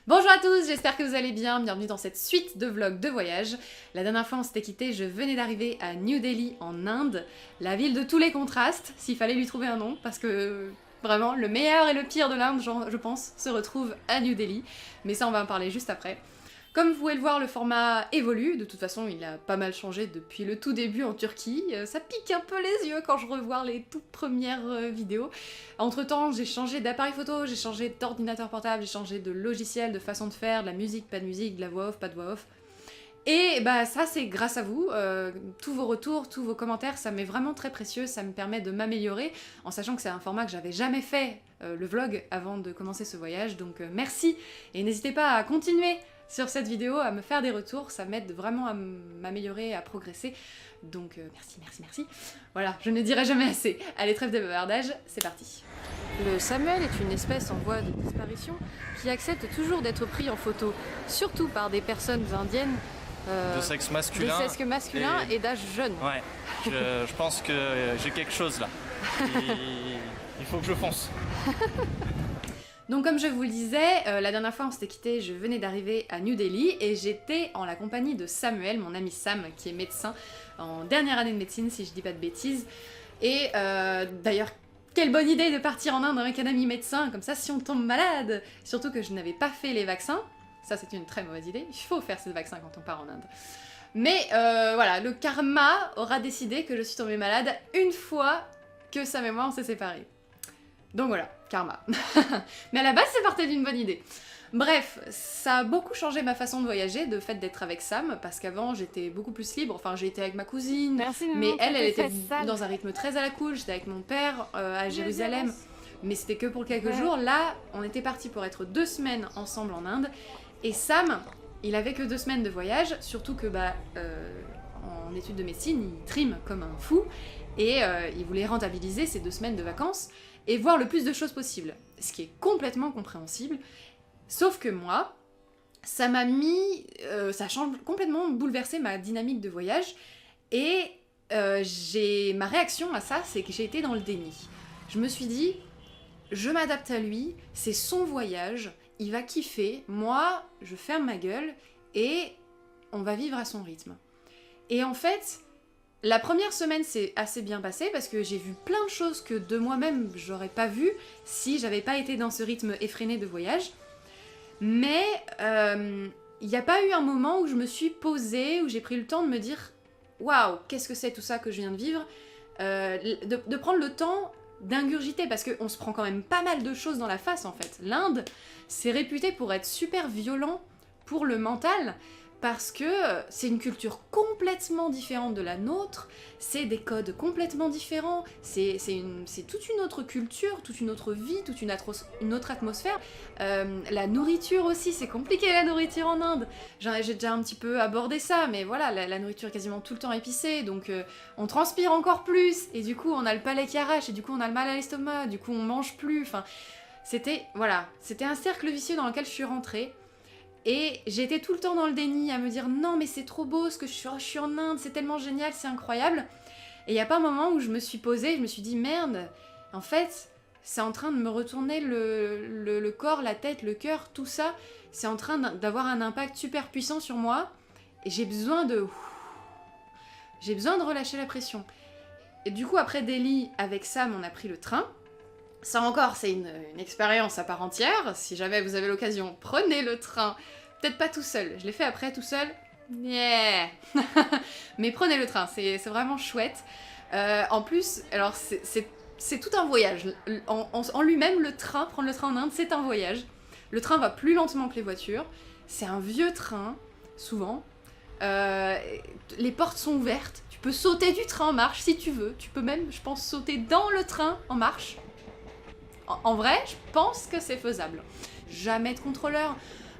Bonjour à tous, j'espère que vous allez bien, bienvenue dans cette suite de vlogs de voyage. La dernière fois on s'était quitté, je venais d'arriver à New Delhi en Inde, la ville de tous les contrastes, s'il fallait lui trouver un nom, parce que vraiment le meilleur et le pire de l'Inde, je pense, se retrouvent à New Delhi, mais ça on va en parler juste après. Comme vous pouvez le voir, le format évolue, de toute façon il a pas mal changé depuis le tout début en Turquie, ça pique un peu les yeux quand je revois les toutes premières vidéos. Entre temps j'ai changé d'appareil photo, j'ai changé d'ordinateur portable, j'ai changé de logiciel, de façon de faire, de la musique, pas de musique, de la voix off, pas de voix off. Et bah ça c'est grâce à vous, tous vos retours, tous vos commentaires, ça m'est vraiment très précieux, ça me permet de m'améliorer, en sachant que c'est un format que j'avais jamais fait, le vlog, avant de commencer ce voyage, donc merci, et n'hésitez pas à continuer sur cette vidéo, à me faire des retours, ça m'aide vraiment à m'améliorer, à progresser, donc merci, merci, merci. Voilà, je ne dirai jamais assez. Allez, trêve de bavardage, c'est parti. Le Samuel est une espèce en voie de disparition qui accepte toujours d'être pris en photo, surtout par des personnes indiennes de sexe masculin, de sexe masculin et d'âge jeune. Ouais, je pense que j'ai quelque chose là. Il faut que je fonce. Donc comme je vous le disais, la dernière fois on s'était quitté, je venais d'arriver à New Delhi et j'étais en la compagnie de Samuel, mon ami Sam, qui est médecin en dernière année de médecine si je dis pas de bêtises. Et d'ailleurs, quelle bonne idée de partir en Inde avec un ami médecin, comme ça si on tombe malade. Surtout que je n'avais pas fait les vaccins, ça c'est une très mauvaise idée, il faut faire ces vaccins quand on part en Inde. Mais voilà, le karma aura décidé que je suis tombée malade une fois que Sam et moi on s'est séparés. Donc voilà, karma. Mais à la base, c'est parti d'une bonne idée. Bref, ça a beaucoup changé ma façon de voyager, de fait d'être avec Sam, parce qu'avant j'étais beaucoup plus libre, enfin j'ai été avec ma cousine, mais elle était dans un rythme très à la cool, j'étais avec mon père à Jérusalem, mais c'était que pour quelques jours. Là, on était parti pour être 2 semaines ensemble en Inde, et Sam, il avait que 2 semaines de voyage, surtout que en études de médecine, il trime comme un fou, et il voulait rentabiliser ces 2 semaines de vacances, et voir le plus de choses possible, ce qui est complètement compréhensible, sauf que moi, ça m'a mis... ça a complètement bouleversé ma dynamique de voyage, et ma réaction à ça, c'est que j'ai été dans le déni. Je me suis dit, je m'adapte à lui, c'est son voyage, il va kiffer, moi, je ferme ma gueule, et on va vivre à son rythme. Et en fait... La première semaine s'est assez bien passée parce que j'ai vu plein de choses que de moi-même j'aurais pas vues si j'avais pas été dans ce rythme effréné de voyage. Mais il n'y a pas eu un moment où je me suis posée, où j'ai pris le temps de me dire « Waouh, qu'est-ce que c'est tout ça que je viens de vivre ?» de prendre le temps d'ingurgiter, parce qu'on se prend quand même pas mal de choses dans la face en fait. L'Inde, c'est réputé pour être super violent pour le mental, parce que c'est une culture complètement différente de la nôtre, c'est des codes complètement différents, c'est toute une autre culture, toute une autre vie, toute une autre atmosphère. La nourriture aussi, c'est compliqué la nourriture en Inde. J'ai déjà un petit peu abordé ça, mais voilà, la nourriture est quasiment tout le temps épicée, donc on transpire encore plus, et du coup on a le palais qui arrache, et du coup on a le mal à l'estomac, du coup on mange plus, enfin... C'était un cercle vicieux dans lequel je suis rentrée. Et j'étais tout le temps dans le déni, à me dire non mais c'est trop beau ce que je suis en Inde, c'est tellement génial, c'est incroyable. Et il n'y a pas un moment où je me suis posée, je me suis dit merde, en fait c'est en train de me retourner le corps, la tête, le cœur, tout ça, c'est en train d'avoir un impact super puissant sur moi, et j'ai besoin de relâcher la pression. Et du coup après Delhi, avec Sam, on a pris le train. Ça encore, c'est une expérience à part entière. Si jamais vous avez l'occasion, prenez le train. Peut-être pas tout seul. Je l'ai fait après tout seul. Yeah. Mais prenez le train, c'est vraiment chouette. En plus, alors c'est tout un voyage. En lui-même, prendre le train en Inde, c'est un voyage. Le train va plus lentement que les voitures. C'est un vieux train, souvent. Les portes sont ouvertes. Tu peux sauter du train en marche si tu veux. Tu peux même, je pense, sauter dans le train en marche. En vrai, je pense que c'est faisable. Jamais de contrôleur.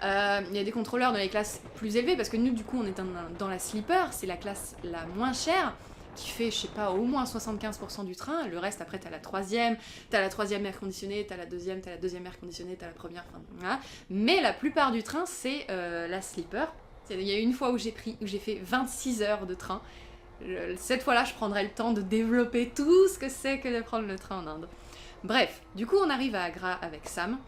Il y a des contrôleurs dans les classes plus élevées, parce que nous, du coup, on est dans la sleeper, c'est la classe la moins chère, qui fait, je sais pas, au moins 75% du train. Le reste, après, t'as la troisième air conditionnée, t'as la deuxième air conditionnée, t'as la première, enfin, voilà. Mais la plupart du train, c'est la sleeper. Il y a une fois où j'ai fait 26 heures de train. Cette fois-là, je prendrai le temps de développer tout ce que c'est que de prendre le train en Inde. Bref, du coup on arrive à Agra avec Sam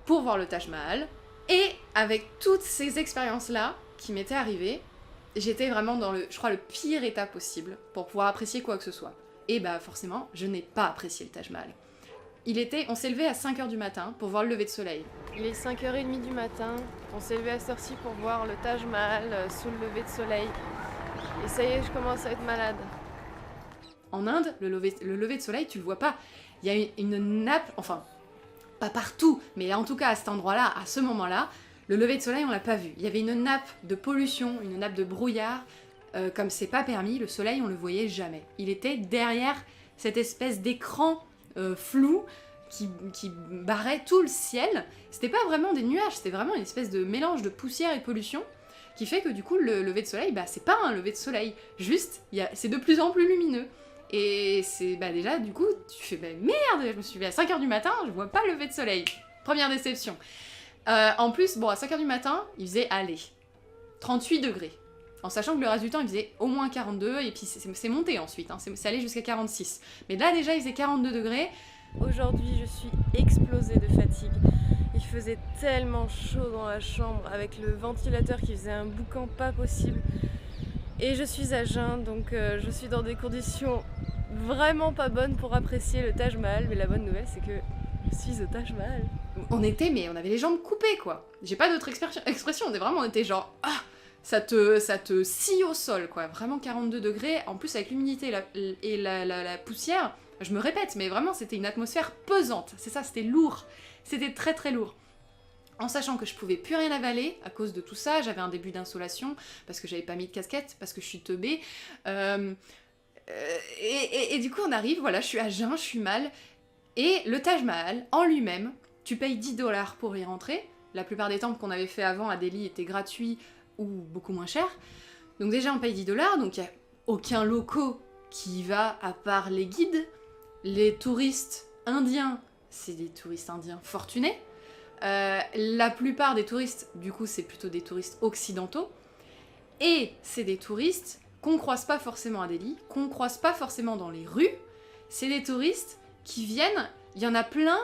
pour voir le Taj Mahal, Et avec toutes ces expériences-là qui m'étaient arrivées, j'étais vraiment dans le pire état possible pour pouvoir apprécier quoi que ce soit. Et bah forcément, je n'ai pas apprécié le Taj Mahal. On s'est levé à 5h du matin pour voir le lever de soleil. Il est 5h30 du matin, on s'est levé à cette heure-ci pour voir le Taj Mahal sous le lever de soleil. Et ça y est, je commence à être malade. En Inde, le lever de soleil, tu le vois pas. Il y a une nappe, enfin, pas partout, mais en tout cas à cet endroit-là, à ce moment-là, le lever de soleil, on l'a pas vu. Il y avait une nappe de pollution, une nappe de brouillard. Comme c'est pas permis, le soleil, on le voyait jamais. Il était derrière cette espèce d'écran flou qui barrait tout le ciel. C'était pas vraiment des nuages, c'était vraiment une espèce de mélange de poussière et de pollution qui fait que du coup le lever de soleil, bah c'est pas un lever de soleil, juste c'est de plus en plus lumineux. Et c'est déjà du coup tu fais merde, je me suis levée à 5h du matin, je vois pas le lever de soleil. Première déception. En plus, bon à 5h du matin, il faisait 38 degrés. En sachant que le reste du temps il faisait au moins 42 et puis c'est monté ensuite, hein, c'est allé jusqu'à 46. Mais là déjà il faisait 42 degrés. Aujourd'hui je suis explosée de fatigue. Il faisait tellement chaud dans la chambre avec le ventilateur qui faisait un boucan pas possible. Et je suis à jeun donc je suis dans des conditions vraiment pas bonnes pour apprécier le Taj Mahal. Mais la bonne nouvelle c'est que je suis au Taj Mahal. On avait les jambes coupées quoi. J'ai pas d'autre expression, on était genre ça te scie au sol, quoi. Vraiment 42 degrés, en plus avec l'humidité et la poussière, je me répète, mais vraiment c'était une atmosphère pesante. C'est ça, c'était lourd. C'était très très lourd. En sachant que je pouvais plus rien avaler à cause de tout ça, j'avais un début d'insolation, parce que j'avais pas mis de casquette, parce que je suis teubée. Et du coup on arrive, voilà, je suis à jeun, je suis mal. Et le Taj Mahal, en lui-même, tu payes 10$ pour y rentrer. La plupart des temples qu'on avait fait avant à Delhi étaient gratuits, ou beaucoup moins cher. Donc déjà on paye 10$, donc il n'y a aucun locaux qui y va à part les guides. Les touristes indiens, c'est des touristes indiens fortunés. La plupart des touristes, du coup c'est plutôt des touristes occidentaux. Et c'est des touristes qu'on croise pas forcément à Delhi, qu'on croise pas forcément dans les rues. C'est des touristes qui viennent, il y en a plein.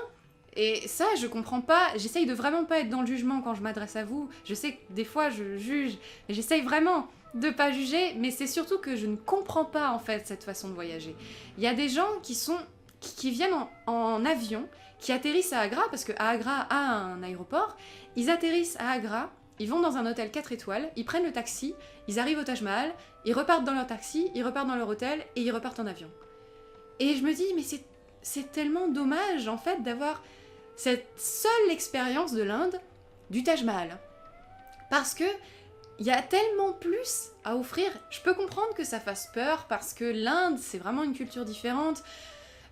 Et ça, je comprends pas, j'essaye de vraiment pas être dans le jugement quand je m'adresse à vous. Je sais que des fois je juge, j'essaye vraiment de pas juger, mais c'est surtout que je ne comprends pas en fait cette façon de voyager. Il y a des gens qui viennent en avion, qui atterrissent à Agra, parce que Agra a un aéroport, ils atterrissent à Agra, ils vont dans un hôtel 4 étoiles, ils prennent le taxi, ils arrivent au Taj Mahal, ils repartent dans leur taxi, ils repartent dans leur hôtel et ils repartent en avion. Et je me dis, mais c'est tellement dommage en fait d'avoir cette seule expérience de l'Inde, du Taj Mahal. Parce que il y a tellement plus à offrir. Je peux comprendre que ça fasse peur, parce que l'Inde, c'est vraiment une culture différente.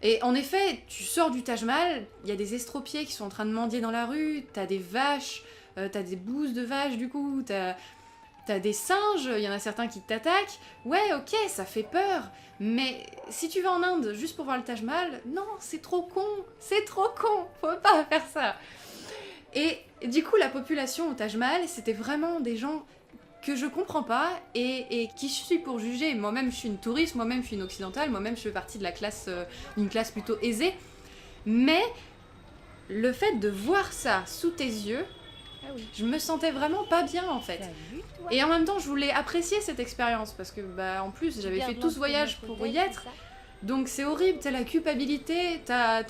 Et en effet, tu sors du Taj Mahal, il y a des estropiés qui sont en train de mendier dans la rue, t'as des vaches, t'as des bouses de vaches du coup, t'as des singes, il y en a certains qui t'attaquent. Ouais, ok, ça fait peur. Mais si tu vas en Inde juste pour voir le Taj Mahal, non, c'est trop con, faut pas faire ça. Et du coup, la population au Taj Mahal, c'était vraiment des gens que je comprends pas et qui je suis pour juger. Moi-même, je suis une touriste, moi-même, je suis une occidentale, moi-même, je fais partie de la classe, d'une classe plutôt aisée. Mais le fait de voir ça sous tes yeux, Ah oui. je me sentais vraiment pas bien en fait. Salut, toi. Et en même temps, je voulais apprécier cette expérience parce que, en plus, j'avais fait tout ce voyage pour y être. Donc c'est horrible, t'as la culpabilité, t'as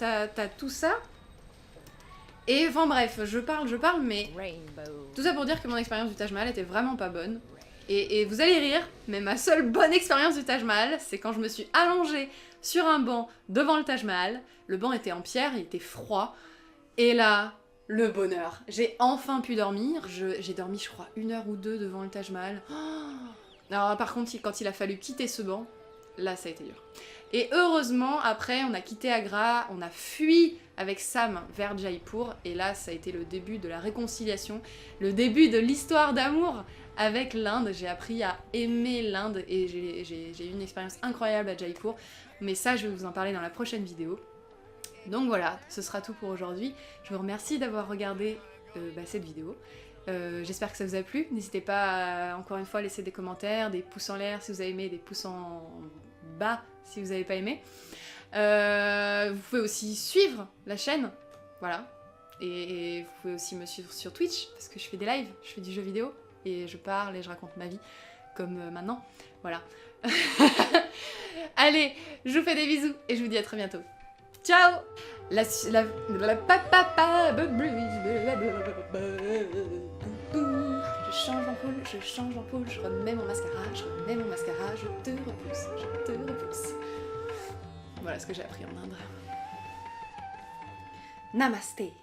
tout ça. Et enfin bref, je parle, mais tout ça pour dire que mon expérience du Taj Mahal était vraiment pas bonne. Et vous allez rire, mais ma seule bonne expérience du Taj Mahal, c'est quand je me suis allongée sur un banc devant le Taj Mahal. Le banc était en pierre, il était froid. Et là, le bonheur. J'ai enfin pu dormir. J'ai dormi, je crois, 1 heure ou 2 devant le Taj Mahal. Alors par contre, quand il a fallu quitter ce banc, là ça a été dur. Et heureusement, après, on a quitté Agra, on a fui avec Sam vers Jaipur, et là, ça a été le début de la réconciliation, le début de l'histoire d'amour avec l'Inde. J'ai appris à aimer l'Inde, et j'ai eu une expérience incroyable à Jaipur, mais ça, je vais vous en parler dans la prochaine vidéo. Donc voilà, ce sera tout pour aujourd'hui. Je vous remercie d'avoir regardé cette vidéo. J'espère que ça vous a plu. N'hésitez pas à, encore une fois, laisser des commentaires, des pouces en l'air si vous avez aimé, des pouces en bas si vous n'avez pas aimé. Vous pouvez aussi suivre la chaîne, voilà, Et vous pouvez aussi me suivre sur Twitch, parce que je fais des lives, je fais du jeu vidéo, et je parle et je raconte ma vie, comme maintenant. Voilà. Allez, je vous fais des bisous, et je vous dis à très bientôt. Ciao. Je change d'ampoule, je remets mon mascara, je te repousse. Voilà ce que j'ai appris en Inde. Namasté.